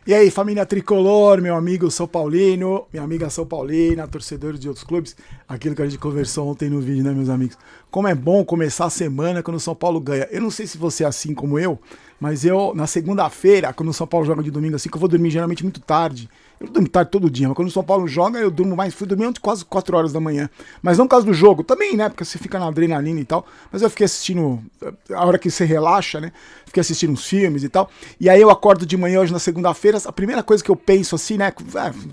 E aí, família tricolor, meu amigo São Paulino, minha amiga São Paulina, torcedores de outros clubes, aquilo que a gente conversou ontem no vídeo, né, meus amigos? Como é bom começar a semana quando o São Paulo ganha. Eu não sei se você é assim como eu, mas eu, na segunda-feira, quando o São Paulo joga de domingo assim, que eu vou dormir geralmente muito tarde. Eu durmo tarde todo dia, mas quando o São Paulo joga, eu durmo mais. Fui dormir quase 4 horas da manhã. Mas não por causa do jogo, também, né? Porque você fica na adrenalina e tal. Mas eu fiquei assistindo, a hora que você relaxa, né? Fiquei assistindo uns filmes e tal. E aí eu acordo de manhã hoje na segunda-feira. A primeira coisa que eu penso assim, né?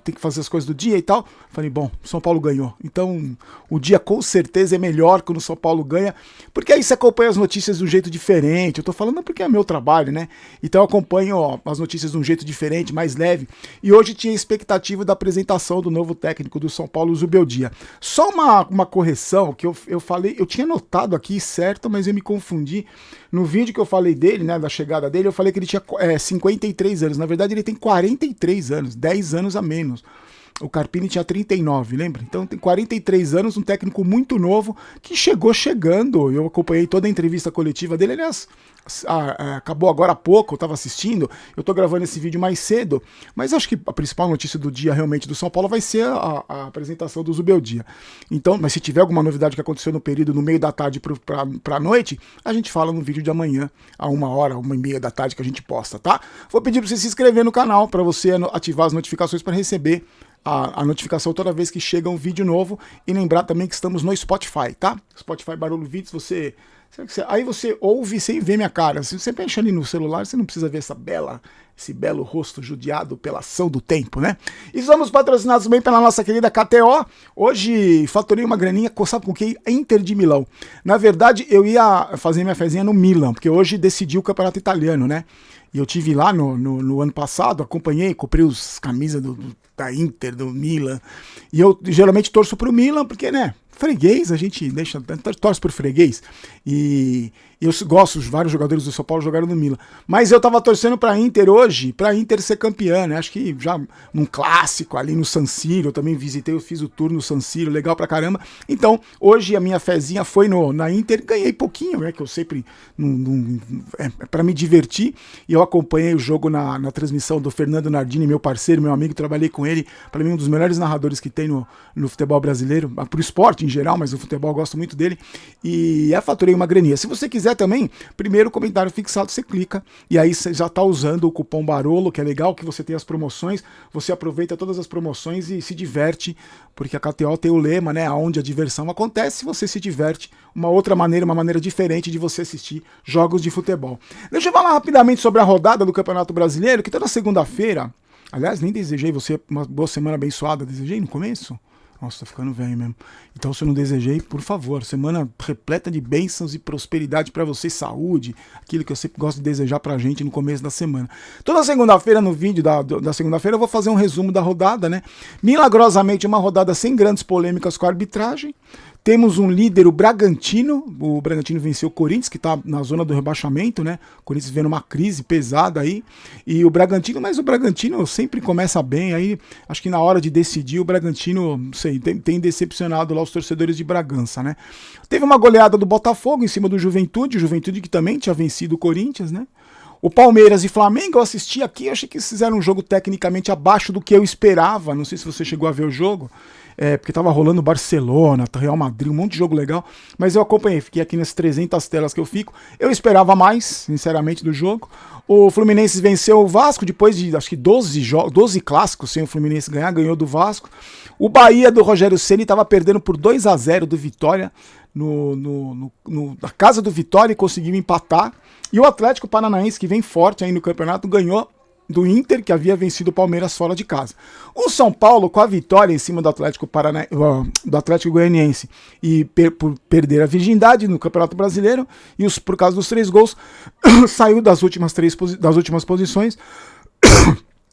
Tem que fazer as coisas do dia e tal. Falei, bom, o São Paulo ganhou. Então o dia com certeza é melhor quando o São Paulo ganha. Porque aí você acompanha as notícias de um jeito diferente. Eu tô falando porque é meu trabalho, né? Então eu acompanho as notícias de um jeito diferente, mais leve. E hoje tinha expectativa da apresentação do novo técnico do São Paulo, Zubeldia. Só uma correção que eu falei, eu tinha notado aqui certo, mas eu me confundi. No vídeo que eu falei dele, né, da chegada dele, eu falei que ele tinha 53 anos. Na verdade, ele tem 43 anos, 10 anos a menos. O Carpini tinha 39, lembra? Então tem 43 anos, um técnico muito novo que chegou chegando. Eu acompanhei toda a entrevista coletiva dele, aliás, acabou agora há pouco, eu estava assistindo, eu estou gravando esse vídeo mais cedo, mas acho que a principal notícia do dia realmente do São Paulo vai ser a apresentação do Zubeldia. Então, mas se tiver alguma novidade que aconteceu no período, no meio da tarde para a noite, a gente fala no vídeo de amanhã, a 1h, 1h30 da tarde que a gente posta, tá? Vou pedir para você se inscrever no canal, para você ativar as notificações para receber a notificação toda vez que chega um vídeo novo, e lembrar também que estamos no Spotify, tá? Spotify Barulho Vídeos, aí você ouve sem ver minha cara. Se você mexe ali no celular, você não precisa ver esse belo rosto judiado pela ação do tempo, né? E somos patrocinados bem pela nossa querida KTO. Hoje faturei uma graninha, sabe com quem? Inter de Milão. Na verdade, eu ia fazer minha fezinha no Milan, porque hoje decidi o campeonato italiano, né? E eu tive lá no ano passado, acompanhei, comprei os camisas da Inter, do Milan. E eu geralmente torço pro Milan, porque, né? Freguês, a gente torce por freguês. E eu gosto, vários jogadores do São Paulo jogaram no Milan. Mas eu tava torcendo pra Inter hoje, pra Inter ser campeã, né? Acho que já num clássico ali no San Siro, eu também visitei, eu fiz o tour no San Siro, legal pra caramba. Então, hoje a minha fezinha foi na Inter, ganhei pouquinho, né? Que eu sempre, pra me divertir. E eu acompanhei o jogo na transmissão do Fernando Nardini, meu parceiro, meu amigo, trabalhei com ele. Pra mim, um dos melhores narradores que tem no futebol brasileiro, pro esporte em geral, mas no futebol eu gosto muito dele. E faturei uma graninha. Se você quiser também, primeiro comentário fixado, você clica e aí você já tá usando o cupom Barolo, que é legal, que você tem as promoções, você aproveita todas as promoções e se diverte, porque a KTO tem o lema, né, onde a diversão acontece, você se diverte, uma maneira diferente de você assistir jogos de futebol. Deixa eu falar rapidamente sobre a rodada do Campeonato Brasileiro, que toda segunda-feira, aliás, nem desejei você uma boa semana abençoada, desejei no começo? Nossa, tô ficando velho mesmo. Então, se eu não desejei, por favor, semana repleta de bênçãos e prosperidade pra você, saúde, aquilo que eu sempre gosto de desejar pra gente no começo da semana. Toda segunda-feira, no vídeo da segunda-feira, eu vou fazer um resumo da rodada, né? Milagrosamente, uma rodada sem grandes polêmicas com a arbitragem. Temos um líder, o Bragantino venceu o Corinthians, que está na zona do rebaixamento, né? O Corinthians vendo uma crise pesada aí, mas o Bragantino sempre começa bem, aí acho que na hora de decidir o Bragantino, não sei, tem decepcionado lá os torcedores de Bragança, né? Teve uma goleada do Botafogo em cima do Juventude, que também tinha vencido o Corinthians, né? O Palmeiras e Flamengo, eu assisti aqui, achei que eles fizeram um jogo tecnicamente abaixo do que eu esperava, não sei se você chegou a ver o jogo, porque tava rolando Barcelona, Real Madrid, um monte de jogo legal, mas eu acompanhei, fiquei aqui nas 300 telas que eu fico, eu esperava mais, sinceramente, do jogo. O Fluminense venceu o Vasco, depois de, acho que 12 clássicos sem o Fluminense ganhou do Vasco. O Bahia do Rogério Ceni estava perdendo por 2-0 do Vitória, na casa do Vitória, e conseguiu empatar. E o Atlético Paranaense, que vem forte aí no campeonato, ganhou do Inter, que havia vencido o Palmeiras fora de casa. O São Paulo, com a vitória em cima do Atlético Goianiense e por perder a virgindade no Campeonato Brasileiro, e por causa dos 3 gols, saiu das últimas posições,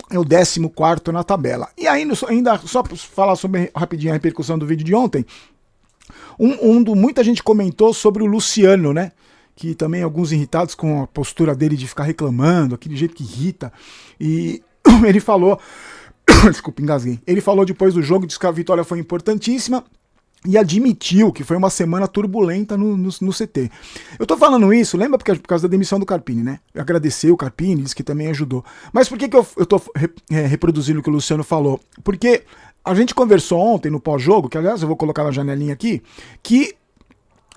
é o 14º na tabela. E ainda só para falar sobre rapidinho a repercussão do vídeo de ontem, muita gente comentou sobre o Luciano, né? Que também alguns irritados com a postura dele de ficar reclamando, aquele jeito que irrita. E ele falou, desculpa, engasguei. Ele falou depois do jogo, disse que a vitória foi importantíssima, e admitiu que foi uma semana turbulenta no CT. Eu tô falando isso, lembra por causa da demissão do Carpini, né? Agradeceu o Carpini, disse que também ajudou. Mas por que eu tô reproduzindo o que o Luciano falou? Porque a gente conversou ontem no pós-jogo, que aliás eu vou colocar na janelinha aqui, que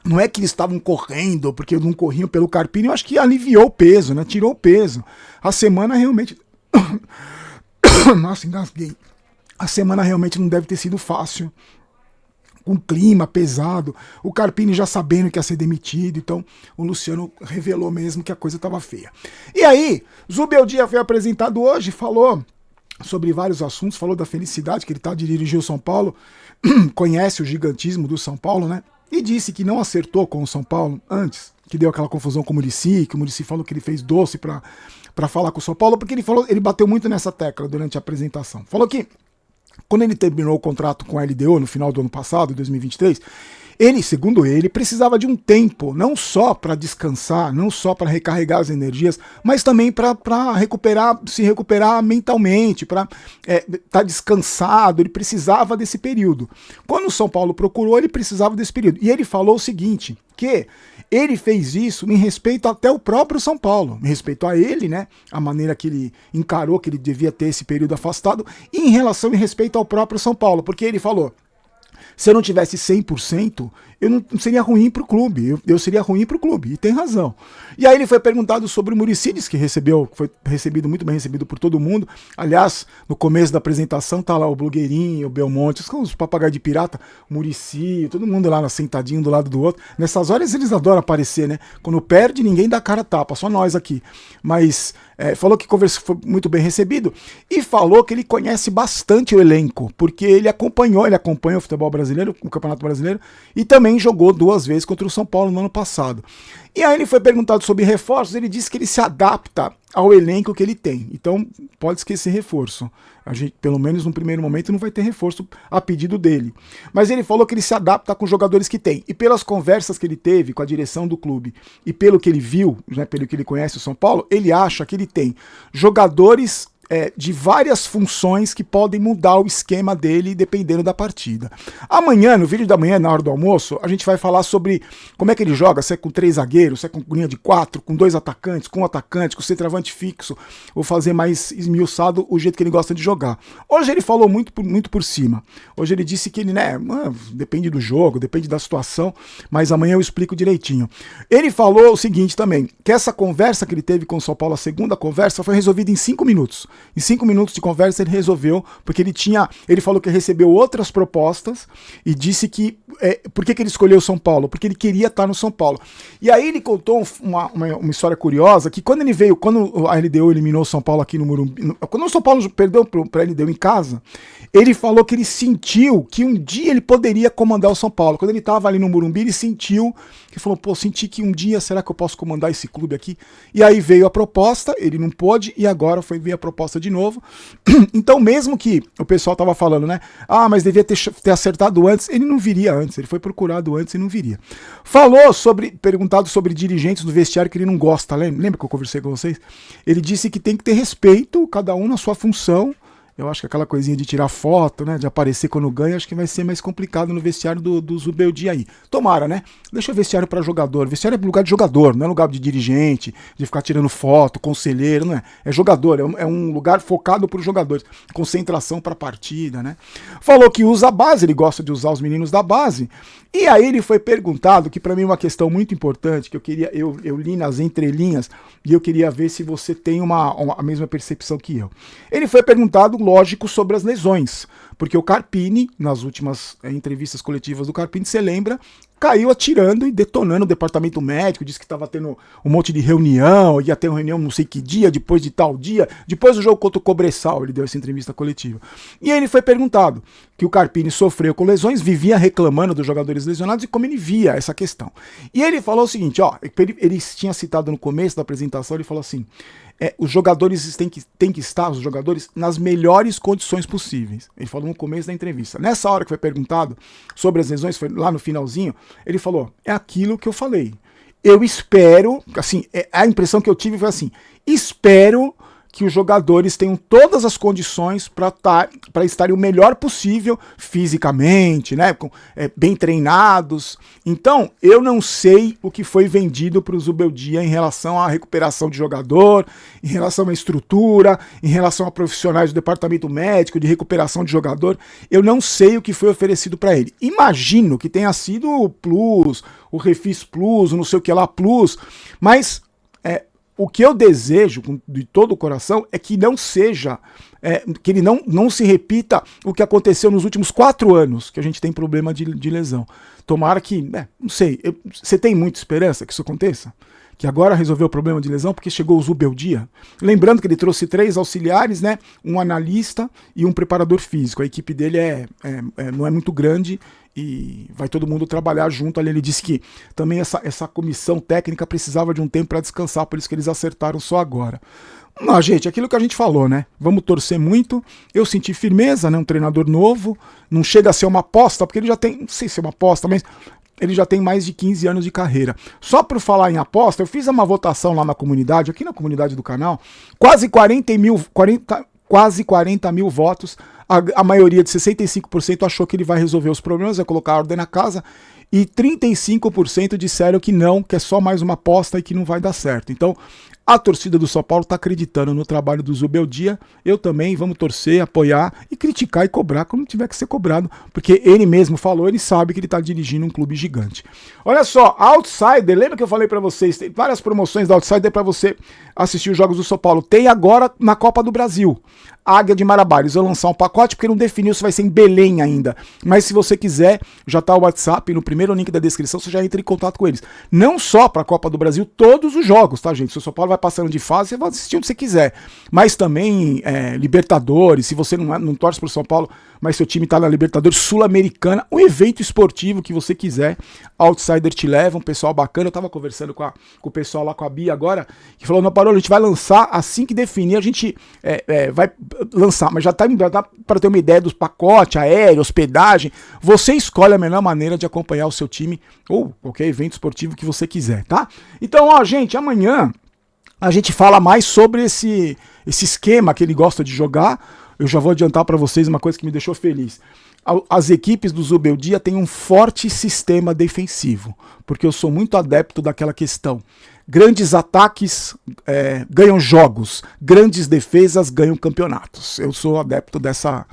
não é que eles estavam correndo, porque não corriam pelo Carpini, eu acho que aliviou o peso, né? Tirou o peso. A semana realmente... Nossa, engasguei. A semana realmente não deve ter sido fácil, com clima pesado, o Carpini já sabendo que ia ser demitido, então o Luciano revelou mesmo que a coisa estava feia. E aí, Zubeldia foi apresentado hoje, falou sobre vários assuntos, falou da felicidade que ele está de dirigir o São Paulo, conhece o gigantismo do São Paulo, né? E disse que não acertou com o São Paulo antes, que deu aquela confusão com o Muricy, que o Muricy falou que ele fez doce para falar com o São Paulo, porque ele bateu muito nessa tecla durante a apresentação. Falou que quando ele terminou o contrato com a LDO no final do ano passado, 2023, ele, segundo ele, precisava de um tempo, não só para descansar, não só para recarregar as energias, mas também para se recuperar mentalmente, para estar descansado. Ele precisava desse período. Quando o São Paulo procurou, ele precisava desse período. E ele falou o seguinte, que ele fez isso em respeito até o próprio São Paulo, em respeito a ele, né, a maneira que ele encarou que ele devia ter esse período afastado, e em respeito ao próprio São Paulo, porque ele falou: se eu não tivesse 100%, eu não seria ruim para o clube, eu seria ruim para o clube, e tem razão. E aí ele foi perguntado sobre o Muricy, que foi muito bem recebido por todo mundo. Aliás, no começo da apresentação tá lá o Blogueirinho, o Belmonte, os papagaios de pirata, o Muricy, todo mundo lá sentadinho do lado do outro. Nessas horas eles adoram aparecer, né? Quando perde, ninguém dá cara a tapa, só nós aqui. Mas falou que foi muito bem recebido e falou que ele conhece bastante o elenco, porque ele acompanha o futebol brasileiro, o Campeonato Brasileiro, e também jogou 2 vezes contra o São Paulo no ano passado. E aí ele foi perguntado sobre reforços, ele disse que ele se adapta ao elenco que ele tem. Então pode esquecer reforço. A gente, pelo menos no primeiro momento, não vai ter reforço a pedido dele. Mas ele falou que ele se adapta com os jogadores que tem. E pelas conversas que ele teve com a direção do clube e pelo que ele viu, né, pelo que ele conhece o São Paulo, ele acha que ele tem jogadores de várias funções que podem mudar o esquema dele dependendo da partida. Amanhã, no vídeo da manhã, na hora do almoço, a gente vai falar sobre como é que ele joga, se é com 3 zagueiros, se é com linha de 4, com 2 atacantes, com um atacante, com centroavante fixo, ou fazer mais esmiuçado o jeito que ele gosta de jogar. Hoje ele falou muito por cima. Hoje ele disse que ele, depende do jogo, depende da situação, mas amanhã eu explico direitinho. Ele falou o seguinte também, que essa conversa que ele teve com o São Paulo, a segunda conversa, foi resolvida em 5 minutos. Em 5 minutos de conversa ele resolveu, porque ele falou que recebeu outras propostas e disse que, por que ele escolheu o São Paulo? Porque ele queria estar no São Paulo. E aí ele contou uma história curiosa, que quando a LDU eliminou o São Paulo aqui no Morumbi, quando o São Paulo perdeu para a LDU em casa, ele falou que ele sentiu que um dia ele poderia comandar o São Paulo. Quando ele estava ali no Morumbi, ele sentiu, que falou, senti que um dia, será que eu posso comandar esse clube aqui? E aí veio a proposta, ele não pôde, e agora veio a proposta de novo. Então, mesmo que o pessoal tava falando, né? Mas devia ter acertado antes, ele não viria antes, ele foi procurado antes e não viria. Perguntado sobre dirigentes do vestiário que ele não gosta, lembra que eu conversei com vocês? Ele disse que tem que ter respeito, cada um na sua função. Eu acho que aquela coisinha de tirar foto, né, de aparecer quando ganha, acho que vai ser mais complicado no vestiário do Zubeldia aí. Tomara, né? Deixa o vestiário para jogador. Vestiário é lugar de jogador, não é lugar de dirigente, de ficar tirando foto, conselheiro, não é? É jogador, é um lugar focado para os jogadores. Concentração para a partida, né? Falou que usa a base, ele gosta de usar os meninos da base. E aí ele foi perguntado, que para mim é uma questão muito importante, que eu li nas entrelinhas, e eu queria ver se você tem a mesma percepção que eu. Ele foi perguntado, lógico, sobre as lesões, porque o Carpini, nas últimas entrevistas coletivas do Carpini, você lembra, caiu atirando e detonando o departamento médico, disse que estava tendo um monte de reunião, ia ter uma reunião não sei que dia, depois de tal dia, depois do jogo contra o Cobressal, ele deu essa entrevista coletiva. E aí ele foi perguntado que o Carpini sofreu com lesões, vivia reclamando dos jogadores lesionados e como ele via essa questão. E ele falou o seguinte, ele tinha citado no começo da apresentação, ele falou assim, os jogadores têm que estar, os jogadores, nas melhores condições possíveis. Ele falou no começo da entrevista. Nessa hora que foi perguntado sobre as lesões, foi lá no finalzinho, ele falou, é aquilo que eu falei. Eu espero, assim, a impressão que eu tive foi assim, espero que que os jogadores tenham todas as condições para estarem o melhor possível fisicamente, né? Bem treinados. Então, eu não sei o que foi vendido para o Zubeldia em relação à recuperação de jogador, em relação à estrutura, em relação a profissionais do departamento médico, de recuperação de jogador. Eu não sei o que foi oferecido para ele. Imagino que tenha sido o Plus, o Refis Plus, o não sei o que lá Plus, mas o que eu desejo de todo o coração é que não seja, que ele não se repita o que aconteceu nos últimos 4 anos, que a gente tem problema de lesão. Tomara que, não sei, você tem muita esperança que isso aconteça? Que agora resolveu o problema de lesão porque chegou o Zubeldia. Lembrando que ele trouxe 3 auxiliares, né? Um analista e um preparador físico. A equipe dele não é muito grande e vai todo mundo trabalhar junto ali. Ele disse que também essa comissão técnica precisava de um tempo para descansar, por isso que eles acertaram só agora. Não, gente, aquilo que a gente falou, né? Vamos torcer muito. Eu senti firmeza, né? Um treinador novo. Não chega a ser uma aposta, porque ele já tem, não sei se é uma aposta, mas ele já tem mais de 15 anos de carreira. Só por falar em aposta, eu fiz uma votação lá na comunidade, aqui na comunidade do canal, quase 40 mil votos, a maioria de 65% achou que ele vai resolver os problemas, vai colocar a ordem na casa, e 35% disseram que não, que é só mais uma aposta e que não vai dar certo. Então, a torcida do São Paulo está acreditando no trabalho do Zubeldia. Eu também, vamos torcer, apoiar e criticar e cobrar quando tiver que ser cobrado, porque ele mesmo falou, ele sabe que ele está dirigindo um clube gigante. Olha só, Outsider, lembra que eu falei para vocês, tem várias promoções da Outsider para você assistir os jogos do São Paulo. Tem agora na Copa do Brasil. Águia de Marabá, eles vão lançar um pacote porque não definiu se vai ser em Belém ainda. Mas se você quiser, já está o WhatsApp, no primeiro link da descrição, você já entra em contato com eles. Não só para a Copa do Brasil, todos os jogos, tá, gente? Se o São Paulo vai passando de fase, você vai assistir onde você quiser. Mas também Libertadores, se você não torce para o São Paulo, mas seu time está na Libertadores Sul-Americana, um evento esportivo que você quiser, Outsider te leva, um pessoal bacana. Eu estava conversando com o pessoal lá, com a Bia agora, que falou, não, Parolo, a gente vai lançar, assim que definir, a gente vai lançar, mas já dá para ter uma ideia dos pacotes, aéreo, hospedagem. Você escolhe a melhor maneira de acompanhar o seu time ou qualquer evento esportivo que você quiser, tá? Então, ó, gente, amanhã a gente fala mais sobre esse esquema que ele gosta de jogar. Eu já vou adiantar para vocês uma coisa que me deixou feliz. As equipes do Zubeldia têm um forte sistema defensivo, porque eu sou muito adepto daquela questão. Grandes ataques ganham jogos, grandes defesas ganham campeonatos. Eu sou adepto dessa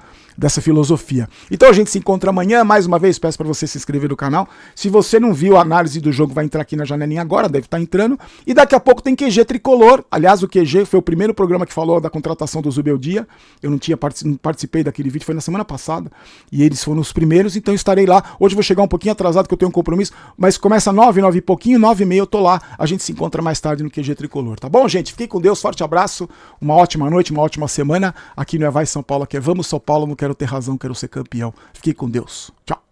filosofia. Então a gente se encontra amanhã. Mais uma vez peço para você se inscrever no canal. Se você não viu a análise do jogo, vai entrar aqui na janelinha agora, deve estar entrando. E daqui a pouco tem QG Tricolor. Aliás, o QG foi o primeiro programa que falou da contratação do Zubeldia. Eu não participei daquele vídeo, foi na semana passada. E eles foram os primeiros, então estarei lá. Hoje eu vou chegar um pouquinho atrasado, que eu tenho um compromisso, mas começa 9 e pouquinho, 9h30 eu tô lá. A gente se encontra mais tarde no QG Tricolor, tá bom, gente? Fiquem com Deus, forte abraço, uma ótima noite, uma ótima semana. Aqui não é Vai São Paulo, aqui é Vamos São Paulo, não quero ter razão, quero ser campeão. Fiquem com Deus. Tchau.